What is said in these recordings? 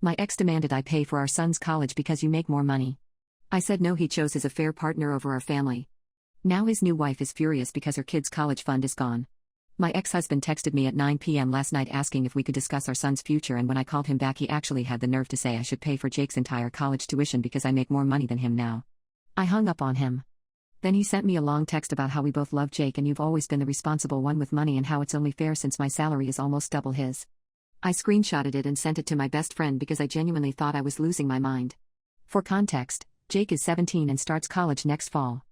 My ex demanded I pay for our son's college because you make more money. I said no, he chose his affair partner over our family. Now his new wife is furious because her kid's college fund is gone. My ex-husband texted me at 9 p.m. last night asking if we could discuss our son's future, and when I called him back he actually had the nerve to say I should pay for Jake's entire college tuition because I make more money than him now. I hung up on him. Then he sent me a long text about how we both love Jake and you've always been the responsible one with money and how it's only fair since my salary is almost double his. I screenshotted it and sent it to my best friend because I genuinely thought I was losing my mind. For context, Jake is 17 and starts college next fall.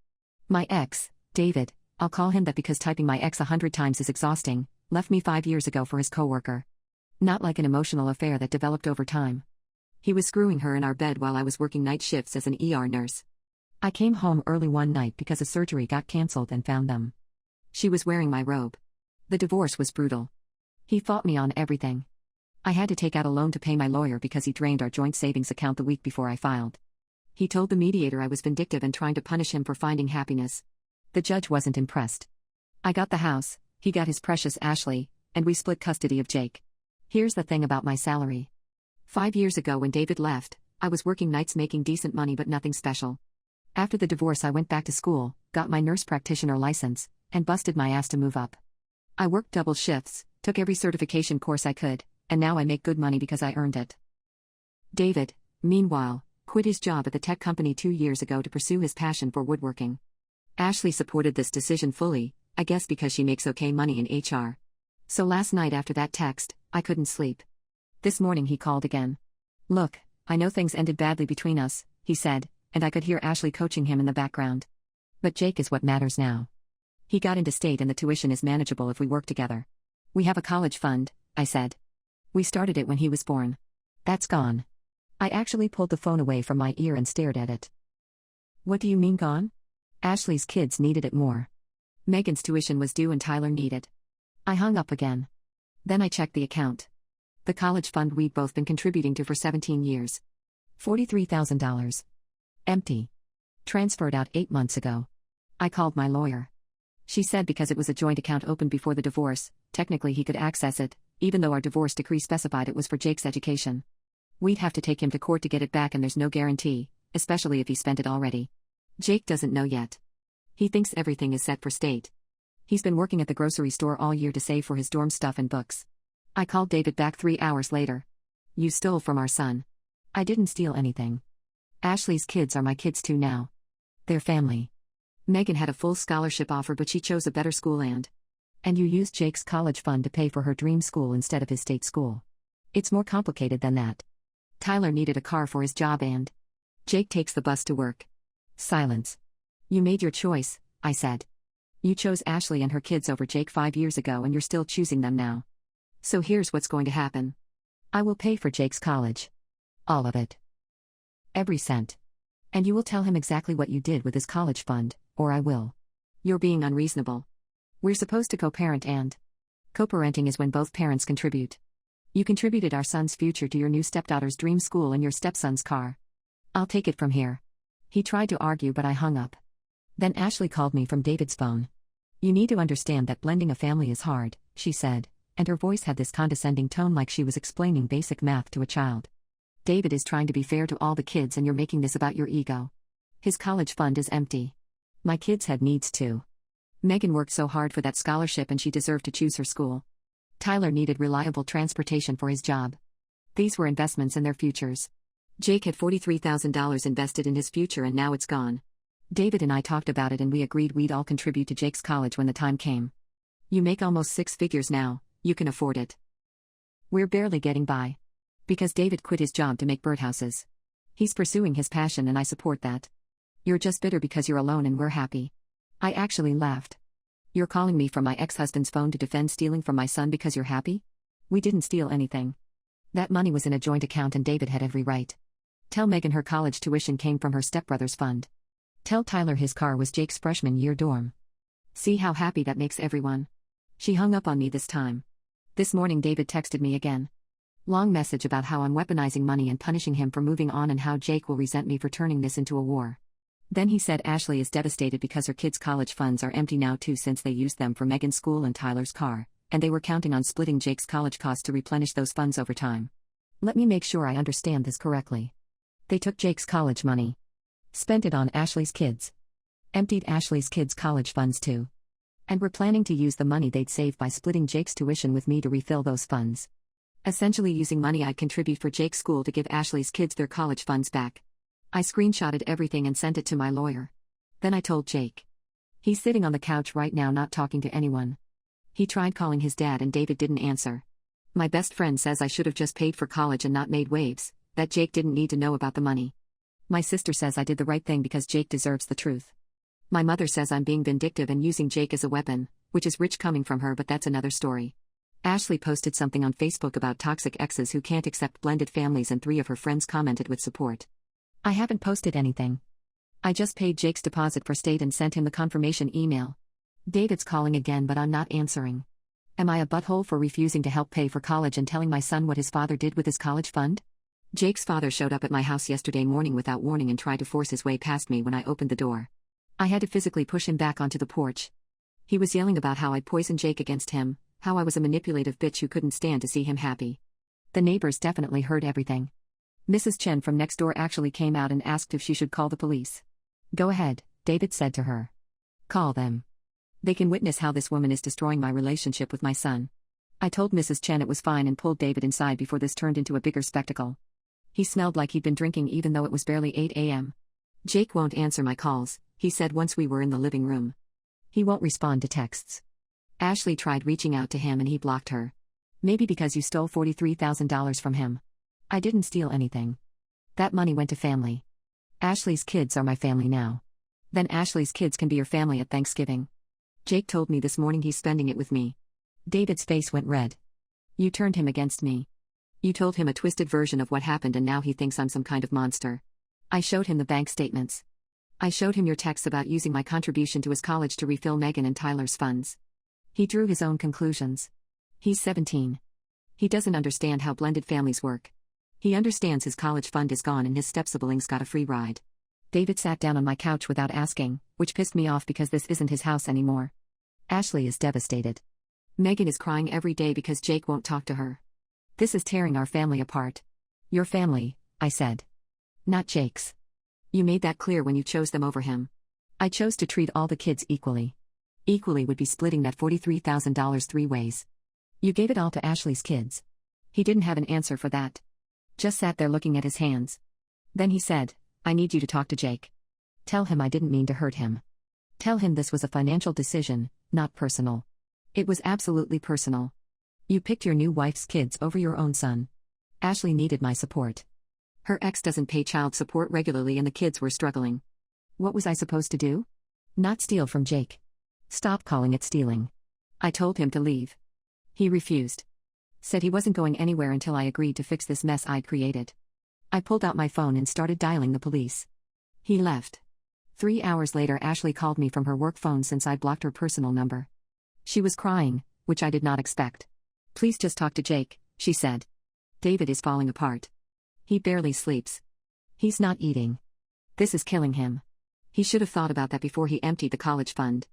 My ex, David, I'll call him that because typing my ex 100 times is exhausting, left me 5 years ago for his coworker. Not like an emotional affair that developed over time. He was screwing her in our bed while I was working night shifts as an ER nurse. I came home early one night because a surgery got cancelled and found them. She was wearing my robe. The divorce was brutal. He fought me on everything. I had to take out a loan to pay my lawyer because he drained our joint savings account the week before I filed. He told the mediator I was vindictive and trying to punish him for finding happiness. The judge wasn't impressed. I got the house, he got his precious Ashley, and we split custody of Jake. Here's the thing about my salary. 5 years ago when David left, I was working nights making decent money but nothing special. After the divorce I went back to school, got my nurse practitioner license, and busted my ass to move up. I worked double shifts, took every certification course I could, and now I make good money because I earned it. David, meanwhile, quit his job at the tech company 2 years ago to pursue his passion for woodworking. Ashley supported this decision fully, I guess because she makes okay money in HR. So last night after that text, I couldn't sleep. This morning he called again. Look, I know things ended badly between us, he said, and I could hear Ashley coaching him in the background. But Jake is what matters now. He got into state and the tuition is manageable if we work together. We have a college fund, I said. We started it when he was born. That's gone. I actually pulled the phone away from my ear and stared at it. What do you mean gone? Ashley's kids needed it more. Megan's tuition was due and Tyler needed. I hung up again. Then I checked the account. The college fund we'd both been contributing to for 17 years. $43,000. Empty. Transferred out 8 months ago. I called my lawyer. She said because it was a joint account opened before the divorce, technically he could access it, even though our divorce decree specified it was for Jake's education. We'd have to take him to court to get it back and there's no guarantee, especially if he spent it already. Jake doesn't know yet. He thinks everything is set for state. He's been working at the grocery store all year to save for his dorm stuff and books. I called David back 3 hours later. You stole from our son. I didn't steal anything. Ashley's kids are my kids too now. They're family. Megan had a full scholarship offer but she chose a better school and you used Jake's college fund to pay for her dream school instead of his state school. It's more complicated than that. Tyler needed a car for his job and Jake takes the bus to work. Silence. You made your choice, I said. You chose Ashley and her kids over Jake 5 years ago and you're still choosing them now. So here's what's going to happen. I will pay for Jake's college. All of it. Every cent. And you will tell him exactly what you did with his college fund, or I will. You're being unreasonable. We're supposed to co-parent and co-parenting is when both parents contribute. You contributed our son's future to your new stepdaughter's dream school and your stepson's car. I'll take it from here. He tried to argue but I hung up. Then Ashley called me from David's phone. You need to understand that blending a family is hard, she said, and her voice had this condescending tone like she was explaining basic math to a child. David is trying to be fair to all the kids and you're making this about your ego. His college fund is empty. My kids had needs too. Megan worked so hard for that scholarship and she deserved to choose her school. Tyler needed reliable transportation for his job. These were investments in their futures. Jake had $43,000 invested in his future and now it's gone. David and I talked about it and we agreed we'd all contribute to Jake's college when the time came. You make almost 6 figures now, you can afford it. We're barely getting by. Because David quit his job to make birdhouses. He's pursuing his passion and I support that. You're just bitter because you're alone and we're happy. I actually laughed. You're calling me from my ex-husband's phone to defend stealing from my son because you're happy? We didn't steal anything. That money was in a joint account and David had every right. Tell Megan her college tuition came from her stepbrother's fund. Tell Tyler his car was Jake's freshman year dorm. See how happy that makes everyone? She hung up on me this time. This morning David texted me again. Long message about how I'm weaponizing money and punishing him for moving on and how Jake will resent me for turning this into a war. Then he said Ashley is devastated because her kids' college funds are empty now too since they used them for Megan's school and Tyler's car, and they were counting on splitting Jake's college costs to replenish those funds over time. Let me make sure I understand this correctly. They took Jake's college money. Spent it on Ashley's kids. Emptied Ashley's kids' college funds too. And were planning to use the money they'd saved by splitting Jake's tuition with me to refill those funds. Essentially using money I'd contribute for Jake's school to give Ashley's kids their college funds back. I screenshotted everything and sent it to my lawyer. Then I told Jake. He's sitting on the couch right now not talking to anyone. He tried calling his dad and David didn't answer. My best friend says I should have just paid for college and not made waves, that Jake didn't need to know about the money. My sister says I did the right thing because Jake deserves the truth. My mother says I'm being vindictive and using Jake as a weapon, which is rich coming from her, but that's another story. Ashley posted something on Facebook about toxic exes who can't accept blended families, and 3 of her friends commented with support. I haven't posted anything. I just paid Jake's deposit for state and sent him the confirmation email. David's calling again, but I'm not answering. Am I a butthole for refusing to help pay for college and telling my son what his father did with his college fund? Jake's father showed up at my house yesterday morning without warning and tried to force his way past me when I opened the door. I had to physically push him back onto the porch. He was yelling about how I'd poisoned Jake against him, how I was a manipulative bitch who couldn't stand to see him happy. The neighbors definitely heard everything. Mrs. Chen from next door actually came out and asked if she should call the police. Go ahead, David said to her. Call them. They can witness how this woman is destroying my relationship with my son. I told Mrs. Chen it was fine and pulled David inside before this turned into a bigger spectacle. He smelled like he'd been drinking even though it was barely 8 a.m. Jake won't answer my calls, he said once we were in the living room. He won't respond to texts. Ashley tried reaching out to him and he blocked her. Maybe because you stole $43,000 from him. I didn't steal anything. That money went to family. Ashley's kids are my family now. Then Ashley's kids can be your family at Thanksgiving. Jake told me this morning he's spending it with me. David's face went red. You turned him against me. You told him a twisted version of what happened and now he thinks I'm some kind of monster. I showed him the bank statements. I showed him your texts about using my contribution to his college to refill Megan and Tyler's funds. He drew his own conclusions. He's 17. He doesn't understand how blended families work. He understands his college fund is gone and his step-siblings got a free ride. David sat down on my couch without asking, which pissed me off because this isn't his house anymore. Ashley is devastated. Megan is crying every day because Jake won't talk to her. This is tearing our family apart. Your family, I said. Not Jake's. You made that clear when you chose them over him. I chose to treat all the kids equally. Equally would be splitting that $43,000 3 ways. You gave it all to Ashley's kids. He didn't have an answer for that. Just sat there looking at his hands. Then he said, I need you to talk to Jake. Tell him I didn't mean to hurt him. Tell him this was a financial decision, not personal. It was absolutely personal. You picked your new wife's kids over your own son. Ashley needed my support. Her ex doesn't pay child support regularly and the kids were struggling. What was I supposed to do? Not steal from Jake. Stop calling it stealing. I told him to leave. He refused. Said he wasn't going anywhere until I agreed to fix this mess I'd created. I pulled out my phone and started dialing the police. He left. 3 hours later, Ashley called me from her work phone since I'd blocked her personal number. She was crying, which I did not expect. Please just talk to Jake, she said. David is falling apart. He barely sleeps. He's not eating. This is killing him. He should have thought about that before he emptied the college fund.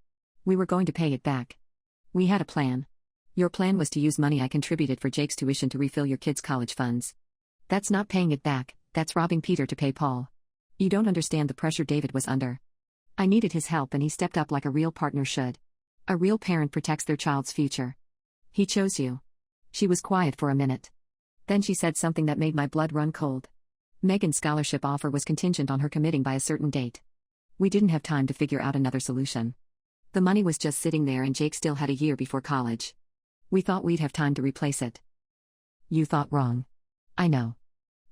We were going to pay it back. We had a plan. Your plan was to use money I contributed for Jake's tuition to refill your kids' college funds. That's not paying it back, that's robbing Peter to pay Paul. You don't understand the pressure David was under. I needed his help and he stepped up like a real partner should. A real parent protects their child's future. He chose you. She was quiet for a minute. Then she said something that made my blood run cold. Megan's scholarship offer was contingent on her committing by a certain date. We didn't have time to figure out another solution. The money was just sitting there and Jake still had a year before college. We thought we'd have time to replace it. You thought wrong. I know.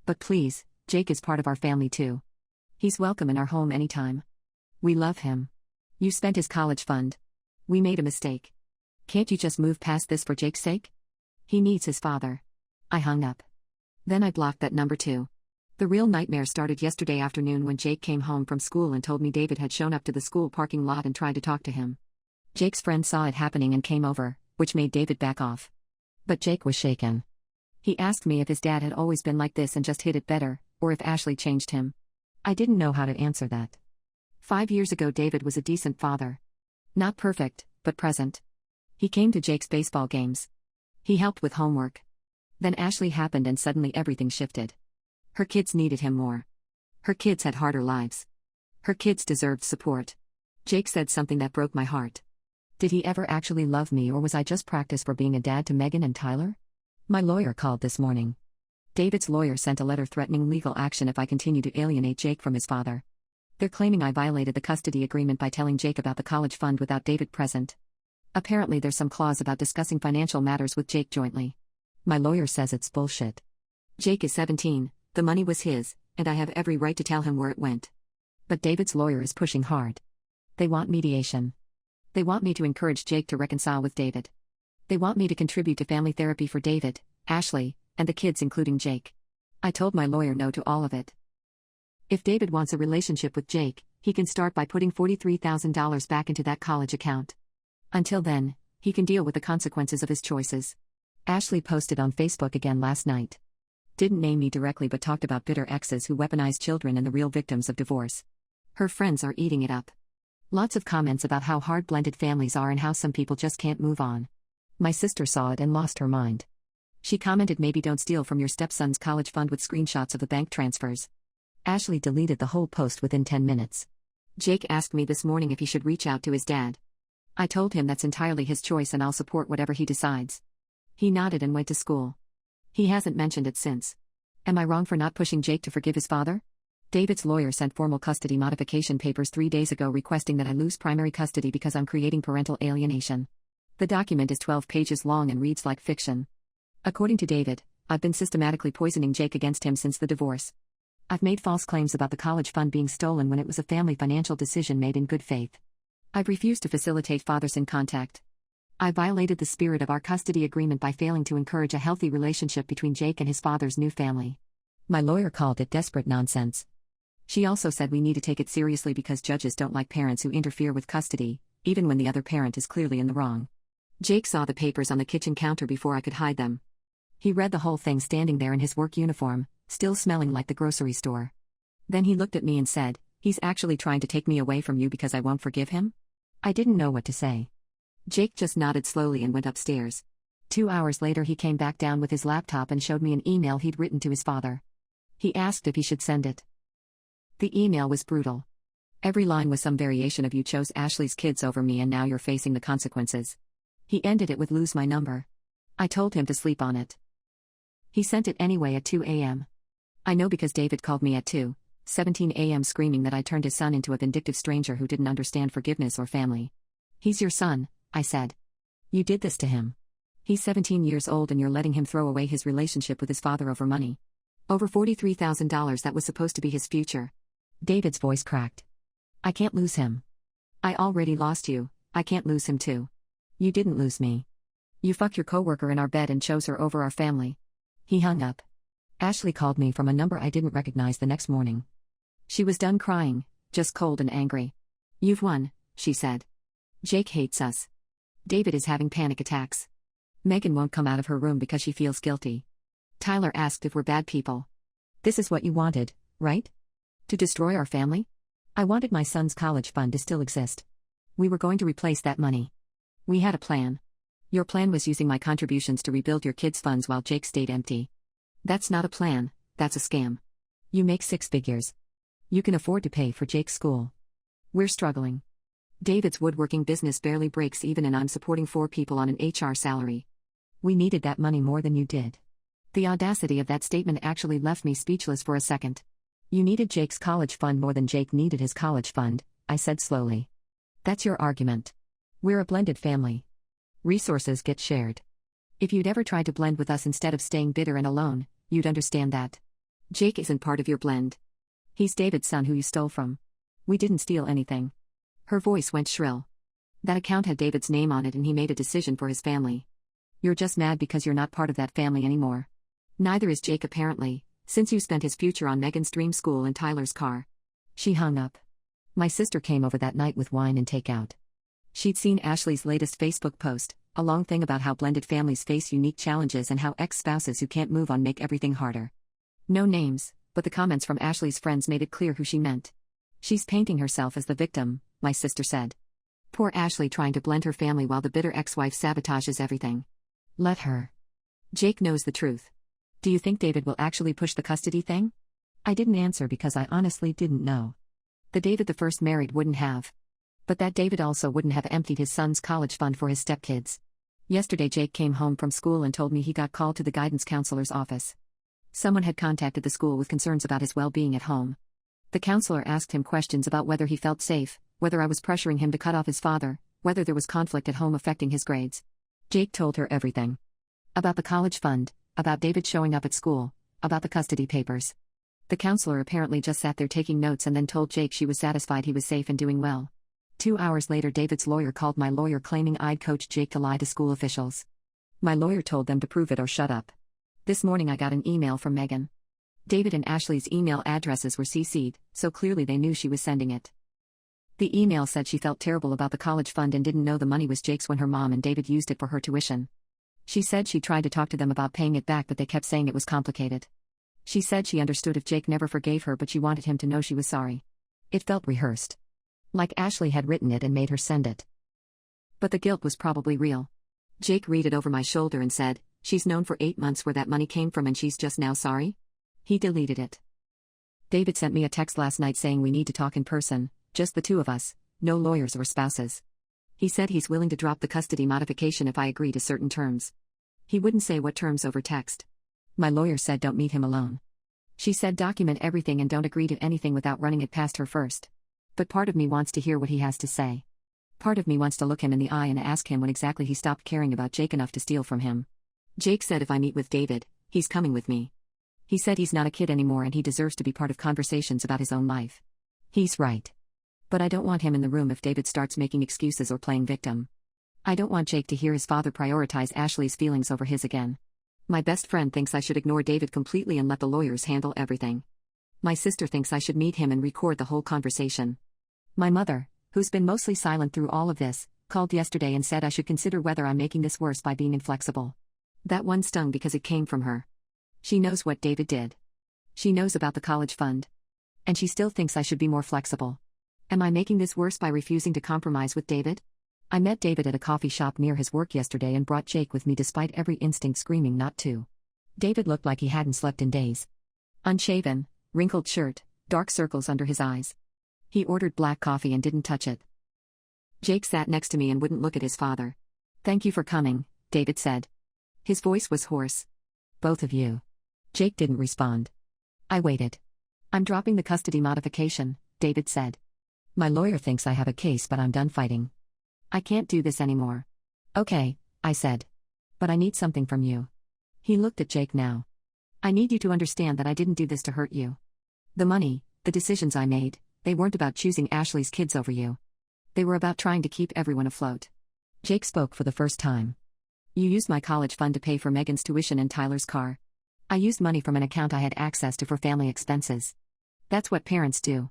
But please, Jake is part of our family too. He's welcome in our home anytime. We love him. You spent his college fund. We made a mistake. Can't you just move past this for Jake's sake? He needs his father. I hung up. Then I blocked that number too. The real nightmare started yesterday afternoon when Jake came home from school and told me David had shown up to the school parking lot and tried to talk to him. Jake's friend saw it happening and came over, which made David back off. But Jake was shaken. He asked me if his dad had always been like this and just hid it better, or if Ashley changed him. I didn't know how to answer that. 5 years ago David was a decent father. Not perfect, but present. He came to Jake's baseball games. He helped with homework. Then Ashley happened and suddenly everything shifted. Her kids needed him more. Her kids had harder lives. Her kids deserved support. Jake said something that broke my heart. Did he ever actually love me, or was I just practice for being a dad to Megan and Tyler? My lawyer called this morning. David's lawyer sent a letter threatening legal action if I continue to alienate Jake from his father. They're claiming I violated the custody agreement by telling Jake about the college fund without David present. Apparently there's some clause about discussing financial matters with Jake jointly. My lawyer says it's bullshit. Jake is 17, the money was his, and I have every right to tell him where it went. But David's lawyer is pushing hard. They want mediation. They want me to encourage Jake to reconcile with David. They want me to contribute to family therapy for David, Ashley, and the kids including Jake. I told my lawyer no to all of it. If David wants a relationship with Jake, he can start by putting $43,000 back into that college account. Until then, he can deal with the consequences of his choices. Ashley posted on Facebook again last night. Didn't name me directly but talked about bitter exes who weaponize children and the real victims of divorce. Her friends are eating it up. Lots of comments about how hard blended families are and how some people just can't move on. My sister saw it and lost her mind. She commented, maybe don't steal from your stepson's college fund, with screenshots of the bank transfers. Ashley deleted the whole post within 10 minutes. Jake asked me this morning if he should reach out to his dad. I told him that's entirely his choice and I'll support whatever he decides. He nodded and went to school. He hasn't mentioned it since. Am I wrong for not pushing Jake to forgive his father? David's lawyer sent formal custody modification papers 3 days ago requesting that I lose primary custody because I'm creating parental alienation. The document is 12 pages long and reads like fiction. According to David, I've been systematically poisoning Jake against him since the divorce. I've made false claims about the college fund being stolen when it was a family financial decision made in good faith. I've refused to facilitate father-son contact. I violated the spirit of our custody agreement by failing to encourage a healthy relationship between Jake and his father's new family. My lawyer called it desperate nonsense. She also said we need to take it seriously because judges don't like parents who interfere with custody, even when the other parent is clearly in the wrong. Jake saw the papers on the kitchen counter before I could hide them. He read the whole thing standing there in his work uniform, still smelling like the grocery store. Then he looked at me and said, "He's actually trying to take me away from you because I won't forgive him?" I didn't know what to say. Jake just nodded slowly and went upstairs. 2 hours later he came back down with his laptop and showed me an email he'd written to his father. He asked if he should send it. The email was brutal. Every line was some variation of "you chose Ashley's kids over me and now you're facing the consequences." He ended it with "lose my number." I told him to sleep on it. He sent it anyway at 2 a.m. I know because David called me at 2:17 a.m. screaming that I turned his son into a vindictive stranger who didn't understand forgiveness or family. "He's your son," I said. "You did this to him. He's 17 years old and you're letting him throw away his relationship with his father over money. Over $43,000 that was supposed to be his future." David's voice cracked. "I can't lose him. I already lost you, I can't lose him too. You didn't lose me. You fucked your coworker in our bed and chose her over our family." He hung up. Ashley called me from a number I didn't recognize the next morning. She was done crying, just cold and angry. "You've won," she said. "Jake hates us. David is having panic attacks. Megan won't come out of her room because she feels guilty. Tyler asked if we're bad people. This is what you wanted, right? To destroy our family? I wanted my son's college fund to still exist. We were going to replace that money. We had a plan. Your plan was using my contributions to rebuild your kids' funds while Jake stayed empty. That's not a plan, that's a scam. You make 6 figures. You can afford to pay for Jake's school. We're struggling. David's woodworking business barely breaks even and I'm supporting 4 people on an HR salary. We needed that money more than you did." The audacity of that statement actually left me speechless for a second. "You needed Jake's college fund more than Jake needed his college fund," I said slowly. "That's your argument. We're a blended family. Resources get shared. If you'd ever tried to blend with us instead of staying bitter and alone, you'd understand that. Jake isn't part of your blend. He's David's son who you stole from. We didn't steal anything." Her voice went shrill. "That account had David's name on it and he made a decision for his family. You're just mad because you're not part of that family anymore. Neither is Jake apparently, since you spent his future on Megan's dream school and Tyler's car." She hung up. My sister came over that night with wine and takeout. She'd seen Ashley's latest Facebook post, a long thing about how blended families face unique challenges and how ex-spouses who can't move on make everything harder. No names, but the comments from Ashley's friends made it clear who she meant. "She's painting herself as the victim," my sister said. "Poor Ashley trying to blend her family while the bitter ex-wife sabotages everything. Let her. Jake knows the truth. Do you think David will actually push the custody thing? I didn't answer because I honestly didn't know. The David the first married wouldn't have. But that David also wouldn't have emptied his son's college fund for his stepkids. Yesterday Jake came home from school and told me he got called to the guidance counselor's office. Someone had contacted the school with concerns about his well-being at home. The counselor asked him questions about whether he felt safe, whether I was pressuring him to cut off his father, whether there was conflict at home affecting his grades. Jake told her everything. About the college fund, about David showing up at school, about the custody papers. The counselor apparently just sat there taking notes and then told Jake she was satisfied he was safe and doing well. 2 hours later David's lawyer called my lawyer claiming I'd coached Jake to lie to school officials. My lawyer told them to prove it or shut up. This morning I got an email from Megan. David and Ashley's email addresses were CC'd, so clearly they knew she was sending it. The email said she felt terrible about the college fund and didn't know the money was Jake's when her mom and David used it for her tuition. She said she tried to talk to them about paying it back but they kept saying it was complicated. She said she understood if Jake never forgave her but she wanted him to know she was sorry. It felt rehearsed. Like Ashley had written it and made her send it. But the guilt was probably real. Jake read it over my shoulder and said, "She's known for 8 months where that money came from and she's just now sorry?" He deleted it. David sent me a text last night saying we need to talk in person, just the two of us, no lawyers or spouses. He said he's willing to drop the custody modification if I agree to certain terms. He wouldn't say what terms over text. My lawyer said don't meet him alone. She said document everything and don't agree to anything without running it past her first. But part of me wants to hear what he has to say. Part of me wants to look him in the eye and ask him when exactly he stopped caring about Jake enough to steal from him. Jake said if I meet with David, he's coming with me. He said he's not a kid anymore and he deserves to be part of conversations about his own life. He's right. But I don't want him in the room if David starts making excuses or playing victim. I don't want Jake to hear his father prioritize Ashley's feelings over his again. My best friend thinks I should ignore David completely and let the lawyers handle everything. My sister thinks I should meet him and record the whole conversation. My mother, who's been mostly silent through all of this, called yesterday and said I should consider whether I'm making this worse by being inflexible. That one stung because it came from her. She knows what David did. She knows about the college fund. And she still thinks I should be more flexible. Am I making this worse by refusing to compromise with David? I met David at a coffee shop near his work yesterday and brought Jake with me despite every instinct screaming not to. David looked like he hadn't slept in days. Unshaven, wrinkled shirt, dark circles under his eyes. He ordered black coffee and didn't touch it. Jake sat next to me and wouldn't look at his father. "Thank you for coming," David said. His voice was hoarse. "Both of you." Jake didn't respond. I waited. "I'm dropping the custody modification," David said. "My lawyer thinks I have a case but I'm done fighting. I can't do this anymore." "Okay," I said. "But I need something from you." He looked at Jake now. "I need you to understand that I didn't do this to hurt you. The money, the decisions I made, they weren't about choosing Ashley's kids over you. They were about trying to keep everyone afloat." Jake spoke for the first time. "You used my college fund to pay for Megan's tuition and Tyler's car. I used money from an account I had access to for family expenses. That's what parents do.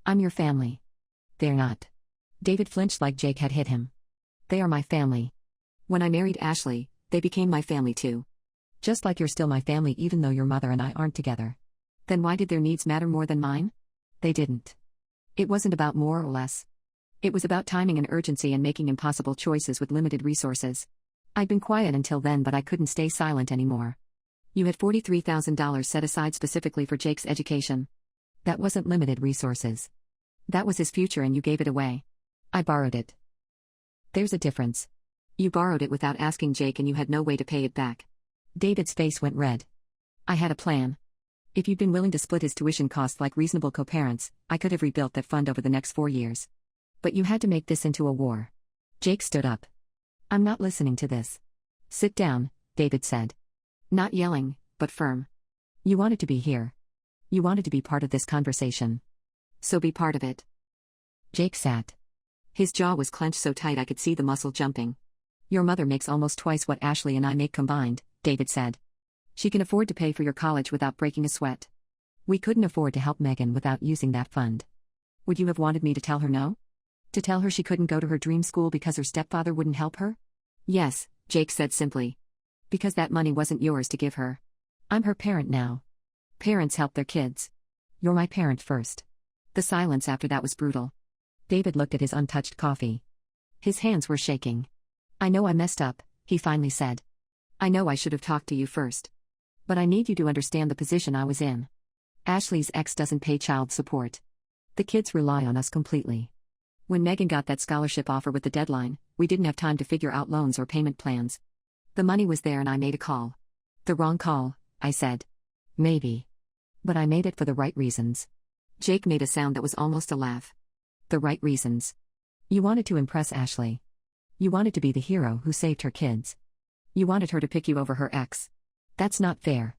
I'm your family." "They're not." David flinched like Jake had hit him. "They are my family. When I married Ashley, they became my family too. Just like you're still my family even though your mother and I aren't together. Then why did their needs matter more than mine? They didn't. It wasn't about more or less. It was about timing and urgency and making impossible choices with limited resources. I'd been quiet until then but I couldn't stay silent anymore. You had $43,000 set aside specifically for Jake's education. That wasn't limited resources. That was his future and you gave it away. I borrowed it. There's a difference. You borrowed it without asking Jake and you had no way to pay it back." David's face went red. "I had a plan. If you'd been willing to split his tuition costs like reasonable co-parents, I could have rebuilt that fund over the next 4 years. But you had to make this into a war." Jake stood up. "I'm not listening to this." "Sit down," David said. Not yelling, but firm. "You wanted to be here. You wanted to be part of this conversation. So be part of it." Jake sat. His jaw was clenched so tight I could see the muscle jumping. "Your mother makes almost twice what Ashley and I make combined," David said. "She can afford to pay for your college without breaking a sweat. We couldn't afford to help Megan without using that fund. Would you have wanted me to tell her no? To tell her she couldn't go to her dream school because her stepfather wouldn't help her?" "Yes," Jake said simply. "Because that money wasn't yours to give her. I'm her parent now. Parents help their kids. You're my parent first." The silence after that was brutal. David looked at his untouched coffee. His hands were shaking. "I know I messed up," he finally said. I know I should have talked to you first. But I need you to understand the position I was in. Ashley's ex doesn't pay child support. The kids rely on us completely. When Megan got that scholarship offer with the deadline, we didn't have time to figure out loans or payment plans. The money was there and I made a call. The wrong call, I said. Maybe. But I made it for the right reasons. Jake made a sound that was almost a laugh. The right reasons. You wanted to impress Ashley. You wanted to be the hero who saved her kids. You wanted her to pick you over her ex. That's not fair.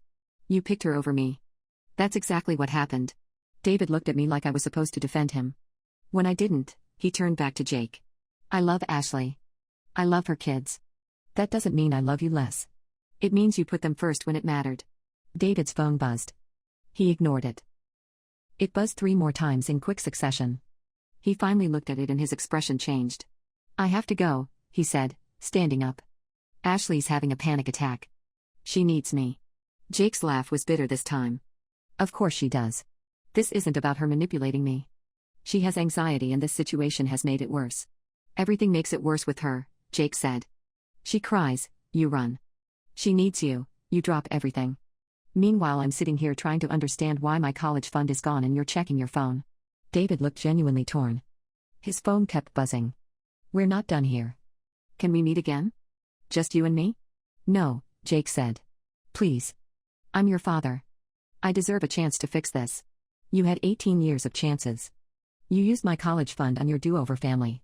You picked her over me. That's exactly what happened. David looked at me like I was supposed to defend him. When I didn't, he turned back to Jake. I love Ashley. I love her kids. That doesn't mean I love you less. It means you put them first when it mattered. David's phone buzzed. He ignored it. It buzzed 3 more times in quick succession. He finally looked at it and his expression changed. I have to go, he said, standing up. Ashley's having a panic attack. She needs me. Jake's laugh was bitter this time. Of course she does. This isn't about her manipulating me. She has anxiety and this situation has made it worse. Everything makes it worse with her, Jake said. She cries, you run. She needs you, you drop everything. Meanwhile, I'm sitting here trying to understand why my college fund is gone and you're checking your phone. David looked genuinely torn. His phone kept buzzing. We're not done here. Can we meet again? Just you and me? No, Jake said. Please. I'm your father. I deserve a chance to fix this. You had 18 years of chances. You used my college fund on your do-over family.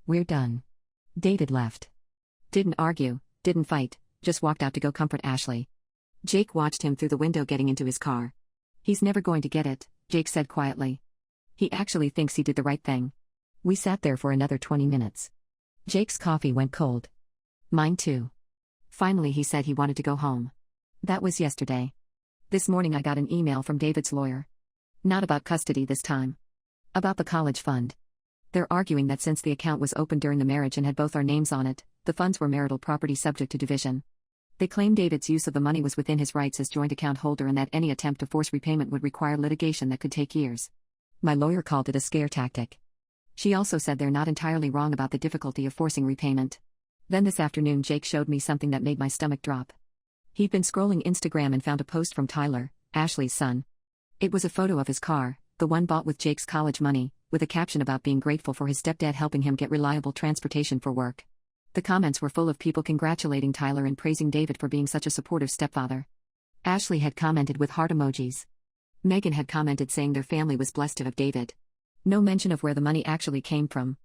We're done. David left. Didn't argue, didn't fight, just walked out to go comfort Ashley. Jake watched him through the window getting into his car. He's never going to get it, Jake said quietly. He actually thinks he did the right thing. We sat there for another 20 minutes. Jake's coffee went cold. Mine too. Finally he said he wanted to go home. That was yesterday. This morning I got an email from David's lawyer. Not about custody this time. About the college fund. They're arguing that since the account was opened during the marriage and had both our names on it, the funds were marital property subject to division. They claim David's use of the money was within his rights as joint account holder and that any attempt to force repayment would require litigation that could take years. My lawyer called it a scare tactic. She also said they're not entirely wrong about the difficulty of forcing repayment. Then this afternoon Jake showed me something that made my stomach drop. He'd been scrolling Instagram and found a post from Tyler, Ashley's son. It was a photo of his car, the one bought with Jake's college money, with a caption about being grateful for his stepdad helping him get reliable transportation for work. The comments were full of people congratulating Tyler and praising David for being such a supportive stepfather. Ashley had commented with heart emojis. Megan had commented saying their family was blessed to have David. No mention of where the money actually came from.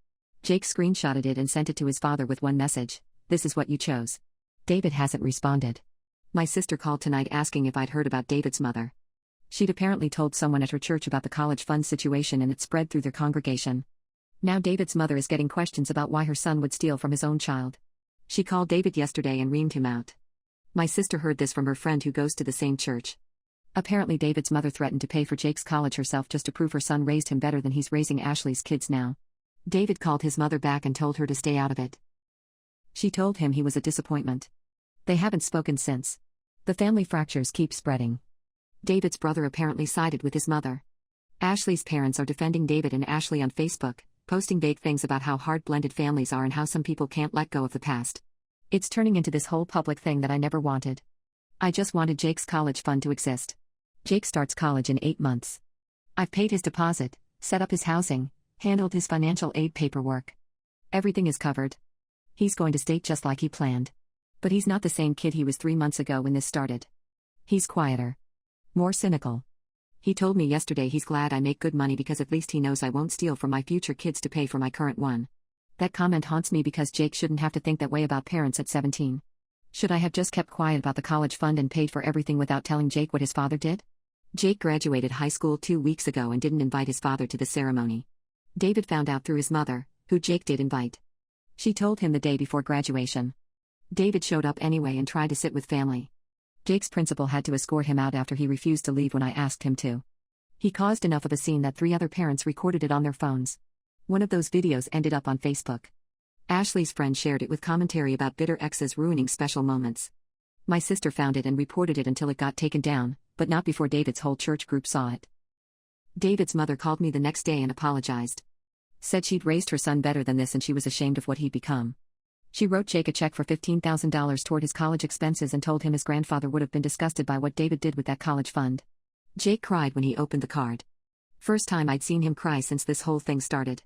Jake screenshotted it and sent it to his father with one message: "This is what you chose." David hasn't responded. My sister called tonight asking if I'd heard about David's mother. She'd apparently told someone at her church about the college fund situation and it spread through their congregation. Now David's mother is getting questions about why her son would steal from his own child. She called David yesterday and reamed him out. My sister heard this from her friend who goes to the same church. Apparently David's mother threatened to pay for Jake's college herself just to prove her son raised him better than he's raising Ashley's kids now. David called his mother back and told her to stay out of it. She told him he was a disappointment. They haven't spoken since. The family fractures keep spreading. David's brother apparently sided with his mother. Ashley's parents are defending David and Ashley on Facebook, posting vague things about how hard blended families are and how some people can't let go of the past. It's turning into this whole public thing that I never wanted. I just wanted Jake's college fund to exist. Jake starts college in 8 months. I've paid his deposit, set up his housing, handled his financial aid paperwork. Everything is covered. He's going to state just like he planned. But he's not the same kid he was 3 months ago when this started. He's quieter. More cynical. He told me yesterday he's glad I make good money because at least he knows I won't steal from my future kids to pay for my current one. That comment haunts me because Jake shouldn't have to think that way about parents at 17. Should I have just kept quiet about the college fund and paid for everything without telling Jake what his father did? Jake graduated high school 2 weeks ago and didn't invite his father to the ceremony. David found out through his mother, who Jake did invite. She told him the day before graduation. David showed up anyway and tried to sit with family. Jake's principal had to escort him out after he refused to leave when I asked him to. He caused enough of a scene that 3 other parents recorded it on their phones. One of those videos ended up on Facebook. Ashley's friend shared it with commentary about bitter exes ruining special moments. My sister found it and reported it until it got taken down, but not before David's whole church group saw it. David's mother called me the next day and apologized. Said she'd raised her son better than this and she was ashamed of what he'd become. She wrote Jake a check for $15,000 toward his college expenses and told him his grandfather would have been disgusted by what David did with that college fund. Jake cried when he opened the card. First time I'd seen him cry since this whole thing started.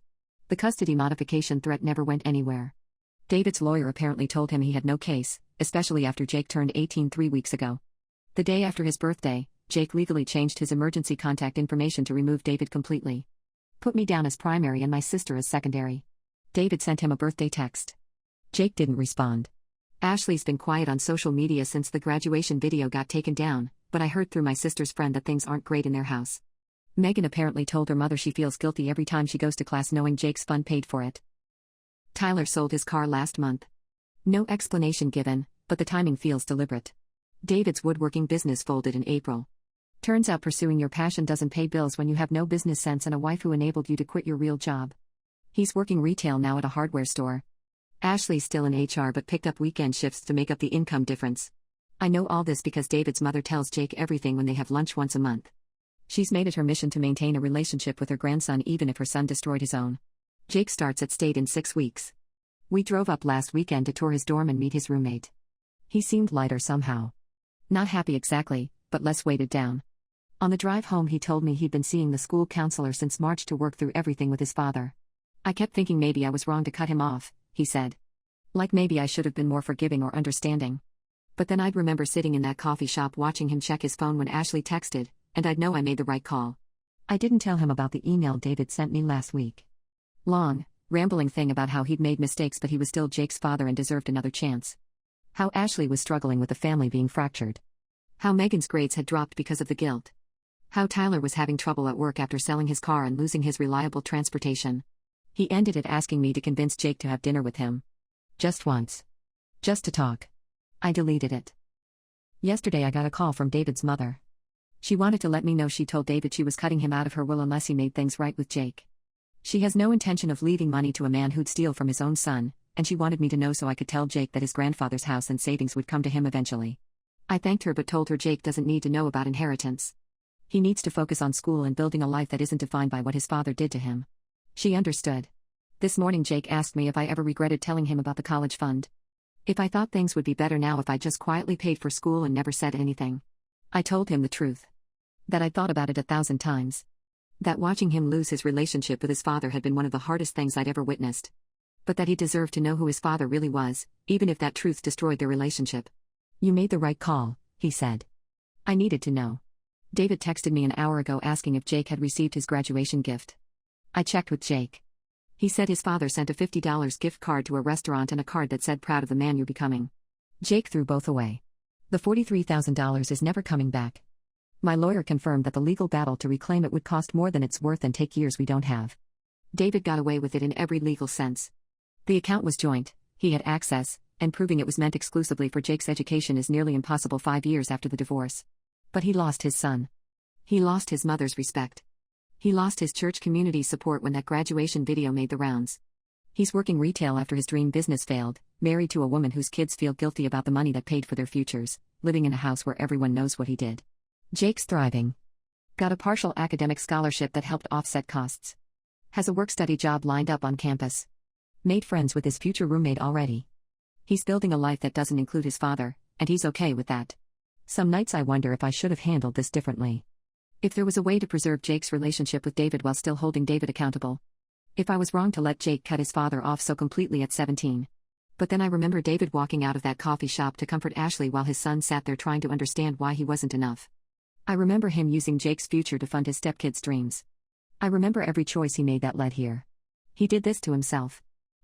The custody modification threat never went anywhere. David's lawyer apparently told him he had no case, especially after Jake turned 18 3 weeks ago. The day after his birthday, Jake legally changed his emergency contact information to remove David completely. Put me down as primary and my sister as secondary. David sent him a birthday text. Jake didn't respond. Ashley's been quiet on social media since the graduation video got taken down, but I heard through my sister's friend that things aren't great in their house. Megan apparently told her mother she feels guilty every time she goes to class knowing Jake's fund paid for it. Tyler sold his car last month. No explanation given, but the timing feels deliberate. David's woodworking business folded in April. Turns out pursuing your passion doesn't pay bills when you have no business sense and a wife who enabled you to quit your real job. He's working retail now at a hardware store. Ashley's still in HR but picked up weekend shifts to make up the income difference. I know all this because David's mother tells Jake everything when they have lunch once a month. She's made it her mission to maintain a relationship with her grandson even if her son destroyed his own. Jake starts at state in 6 weeks. We drove up last weekend to tour his dorm and meet his roommate. He seemed lighter somehow. Not happy exactly, but less weighted down. On the drive home he told me he'd been seeing the school counselor since March to work through everything with his father. I kept thinking maybe I was wrong to cut him off, he said. Like maybe I should have been more forgiving or understanding. But then I'd remember sitting in that coffee shop watching him check his phone when Ashley texted, and I'd know I made the right call. I didn't tell him about the email David sent me last week. Long, rambling thing about how he'd made mistakes but he was still Jake's father and deserved another chance. How Ashley was struggling with the family being fractured. How Megan's grades had dropped because of the guilt. How Tyler was having trouble at work after selling his car and losing his reliable transportation. He ended it asking me to convince Jake to have dinner with him. Just once. Just to talk. I deleted it. Yesterday I got a call from David's mother. She wanted to let me know she told David she was cutting him out of her will unless he made things right with Jake. She has no intention of leaving money to a man who'd steal from his own son, and she wanted me to know so I could tell Jake that his grandfather's house and savings would come to him eventually. I thanked her but told her Jake doesn't need to know about inheritance. He needs to focus on school and building a life that isn't defined by what his father did to him. She understood. This morning Jake asked me if I ever regretted telling him about the college fund. If I thought things would be better now if I just quietly paid for school and never said anything. I told him the truth. That I'd thought about it 1,000 times. That watching him lose his relationship with his father had been one of the hardest things I'd ever witnessed. But that he deserved to know who his father really was, even if that truth destroyed their relationship. You made the right call, he said. I needed to know. David texted me an hour ago asking if Jake had received his graduation gift. I checked with Jake. He said his father sent a $50 gift card to a restaurant and a card that said proud of the man you're becoming. Jake threw both away. The $43,000 is never coming back. My lawyer confirmed that the legal battle to reclaim it would cost more than it's worth and take years we don't have. David got away with it in every legal sense. The account was joint, he had access, and proving it was meant exclusively for Jake's education is nearly impossible 5 years after the divorce. But he lost his son. He lost his mother's respect. He lost his church community support when that graduation video made the rounds. He's working retail after his dream business failed, married to a woman whose kids feel guilty about the money that paid for their futures, living in a house where everyone knows what he did. Jake's thriving. Got a partial academic scholarship that helped offset costs. Has a work-study job lined up on campus. Made friends with his future roommate already. He's building a life that doesn't include his father, and he's okay with that. Some nights I wonder if I should have handled this differently. If there was a way to preserve Jake's relationship with David while still holding David accountable. If I was wrong to let Jake cut his father off so completely at 17. But then I remember David walking out of that coffee shop to comfort Ashley while his son sat there trying to understand why he wasn't enough. I remember him using Jake's future to fund his stepkid's dreams. I remember every choice he made that led here. He did this to himself.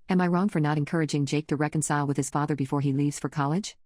Am I wrong for not encouraging Jake to reconcile with his father before he leaves for college?